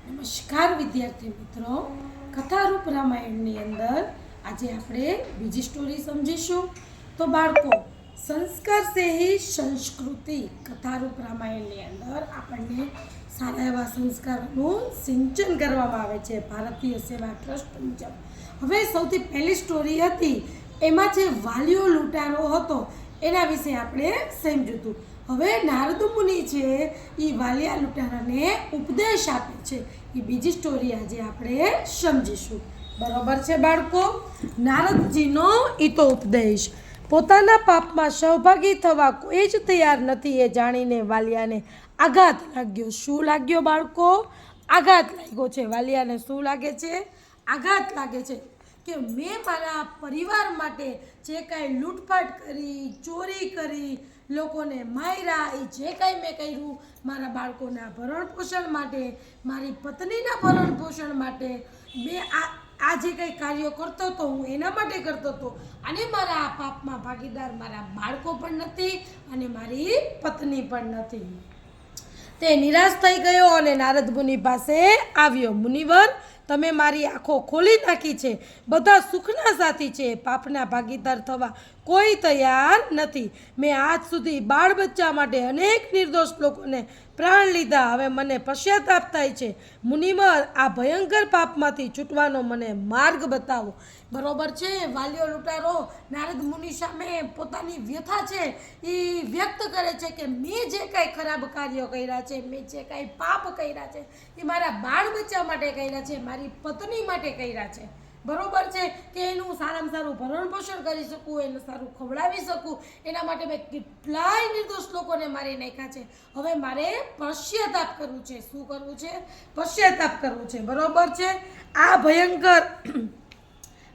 નમસ્કાર વિદ્યાર્થી મિત્રો, કથારૂપ રામાયણની અંદર આજે આપણે બીજી સ્ટોરી સમજીશું. તો બાળકો, સંસ્કાર સે હી સંસ્કૃતિ કથારૂપ રામાયણની અંદર આપણને સારા એવા સંસ્કારોનું સિંચન કરવામાં આવે છે ભારતીય સેવા ટ્રસ્ટ મુજબ. હવે સૌથી પહેલી સ્ટોરી હતી એમાં જે વાલીઓ લૂંટારો હતો એના વિશે આપણે સમજ્યું હતું. હવે નારદ મુનિ છે એ વાલિયા લૂંટારાને ઉપદેશ આપે છે. એ બીજી સ્ટોરી આજે આપણે સમજીશું. બરોબર છે બાળકો? નારદજીનો એ તો ઉપદેશ. પોતાના પાપમાં સહભાગી થવા કોઈ જ તૈયાર નથી એ જાણીને વાલિયાને આઘાત લાગ્યો. શું લાગ્યો બાળકો? આઘાત લાગ્યો છે. વાલિયાને શું લાગે છે? આઘાત લાગે છે કે મેં મારા પરિવાર માટે જે કાંઈ લૂંટફાટ કરી, ચોરી કરી, લોકોને માર્યા, એ જે કાંઈ મેં કર્યું મારા બાળકોના ભરણ પોષણ માટે, મારી પત્નીના ભરણ પોષણ માટે, મેં આ જે કંઈ કાર્યો કરતો હતો હું એના માટે કરતો હતો. અને મારા આ પાપમાં ભાગીદાર મારા બાળકો પણ નથી અને મારી પત્ની પણ નથી. તે નિરાશ થઈ ગયો અને નારદ મુનિ પાસે આવ્યો. મુનિવર, તમે મારી આંખો ખોલી નાખી છે. બધા સુખના સાથી છે, પાપના ભાગીદાર થવા કોઈ તૈયાર નથી. મેં આજ સુધી બાળ બચ્ચા માટે અનેક નિર્દોષ લોકોને પ્રાણ લીધા. હવે મને પશ્ચાતાપ થાય છે. મુનિવર, આ ભયંકર પાપમાંથી છૂટવાનો મને માર્ગ બતાવો. બરોબર છે? વાલીઓ લૂંટારો નારદ મુનિ સામે પોતાની વ્યથા છે એ વ્યક્ત કરે છે કે મેં જે કાંઈ ખરાબ કાર્યો કર્યા છે, મેં જે કાંઈ પાપ કર્યા છે એ મારા બાળ બચ્ચા માટે કર્યા છે, મારી પત્ની માટે કર્યા છે. બરોબર છે કે એનું સારામાં સારું ભરણ પોષણ કરી શકું, એને સારું ખવડાવી શકું, એના માટે મેં કેટલાય નિર્દોષ લોકોને મારી નાખ્યા છે. હવે મારે પશ્ચાતાપ કરવું છે. શું કરવું છે? પશ્ચાતાપ કરવું છે. બરોબર છે? આ ભયંકર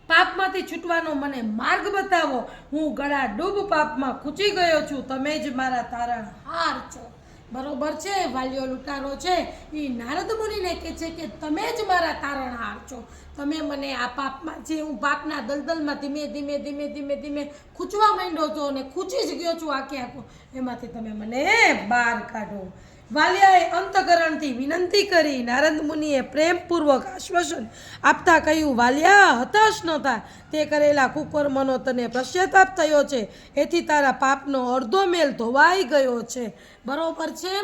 પાપમાંથી છૂટવાનો મને માર્ગ બતાવો. હું ગળા ડૂબ પાપમાં ખૂંચી ગયો છું. તમે જ મારા તારણહાર છો. બરોબર છે? વાલીઓ લૂંટારો છે એ નારદ મુનિને કહે છે કે તમે જ મારા તારણહાર છો. તમે મને આ પાપમાં, જે હું પાપના દલદલમાં ધીમે ધીમે ધીમે ધીમે ધીમે ખૂંચવા માંડ્યો છો અને ખૂંચી જ ગયો છું આખે આખો, એમાંથી તમે મને બહાર કાઢો. વાલિયાએ અંતકરણથી વિનંતી કરી. નારદ મુનિએ પ્રેમપૂર્વક આશ્વાસન આપતા કહ્યું, વાલિયા, હતાશ ન થા. તે કરેલા કુકર્મનો તને પશ્ચાતાપ થયો છે, એથી તારા પાપનો અડધો મેલ ધોવાઈ ગયો છે. બરોબર છે?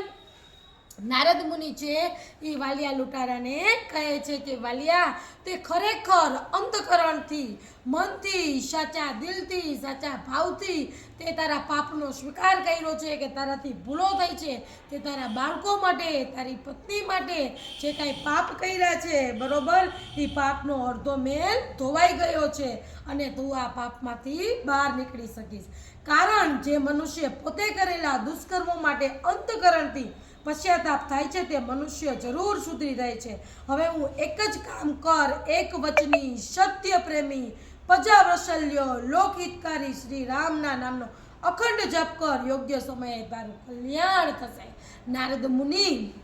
નારદ મુનિ છે એ વાલિયા લૂંટારાને કહે છે કે વાલિયા, તે ખરેખર અંતકરણથી, મનથી, સાચા દિલથી, સાચા ભાવથી તે તારા પાપનો સ્વીકાર કર્યો છે કે તારાથી ભૂલો થઈ છે. તે તારા બાળકો માટે, તારી પત્ની માટે જે કાંઈ પાપ કર્યા છે, બરોબર, એ પાપનો અડધો મેલ ધોવાઈ ગયો છે અને તું આ પાપમાંથી બહાર નીકળી શકીશ. કારણ જે મનુષ્ય પોતે કરેલા દુષ્કર્મો માટે અંતકરણથી પશ્ચાતાપ થાય છે તે મનુષ્ય જરૂર સુધરી જાય છે. હવે હું એક જ કામ કર, એક વચની, સત્ય પ્રેમી, પ્રજાવત્સલ્ય, લોકહિતકારી શ્રી રામના નામનો અખંડ જપ કર. યોગ્ય સમયે તારું કલ્યાણ થશે. નારદ મુનિ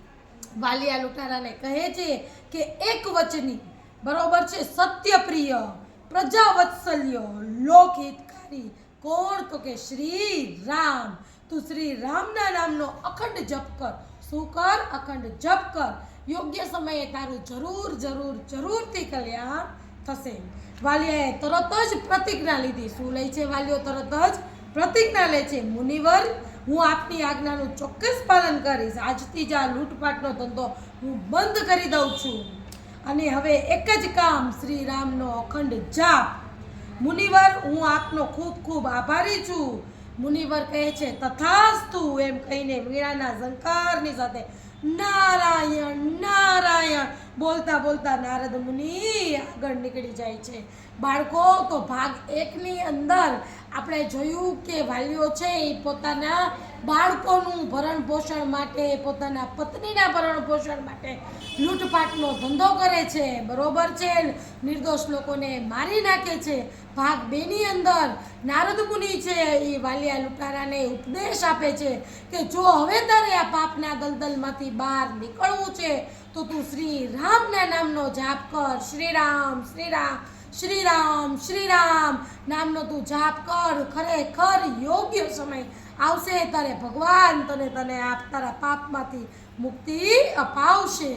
વાલિયા લૂંટારાને કહે છે કે એક વચની, બરોબર છે, સત્યપ્રિય, પ્રજાવત્સલ્ય, લોકહિતકારી. કોણ? તો કે શ્રી રામ. તું શ્રી રામના નામનો અખંડ જપ કર. શું કર? અખંડ જપ કર. યોગ્ય સમયે તારું જરૂર જરૂર જરૂરથી કલ્યાણ થશે. વાલિયાએ તરત જ પ્રતિજ્ઞા લીધી. શું લે છે વાલીઓ? તરત જ પ્રતિજ્ઞા લે છે. મુનિવર, હું આપની આજ્ઞાનું ચોક્કસ પાલન કરીશ. આજથી જ આ લૂંટફાટનો ધંધો હું બંધ કરી દઉં છું અને હવે એક જ કામ, શ્રી રામનો અખંડ જાપ. મુનિવર, હું આપનો ખૂબ ખૂબ આભારી છું. મુનિવર કહે છે તથાસ્તુ એમ કહીને વીણાના ઝંકારની સાથે નારાયણ નારાયણ બોલતા બોલતા નારદ મુનિ આગળ નીકળી જાય છે. બાળકો, તો ભાગ 1ની અંદર આપણે જોયું કે વાલીઓ છે એ પોતાના બાળકોનું ભરણ પોષણ માટે, પોતાના પત્નીના ભરણ પોષણ માટે લૂંટફાટનો ધંધો કરે છે. બરોબર છે? નિર્દોષ લોકોને મારી નાખે છે. ભાગ 2ની અંદર નારદ મુનિ છે એ વાલિયા લૂંટારાને ઉપદેશ આપે છે કે જો હવે તારે આ પાપના દલદલમાંથી બહાર નીકળવું છે તો તું શ્રી રામના નામનો જાપ કર. શ્રી રામ શ્રી રામ શ્રી રામ શ્રી રામ નામનો તું જાપ કર. ખરેખર યોગ્ય સમય આવશે ત્યારે ભગવાન તને તારા પાપમાંથી મુક્તિ અપાવશે.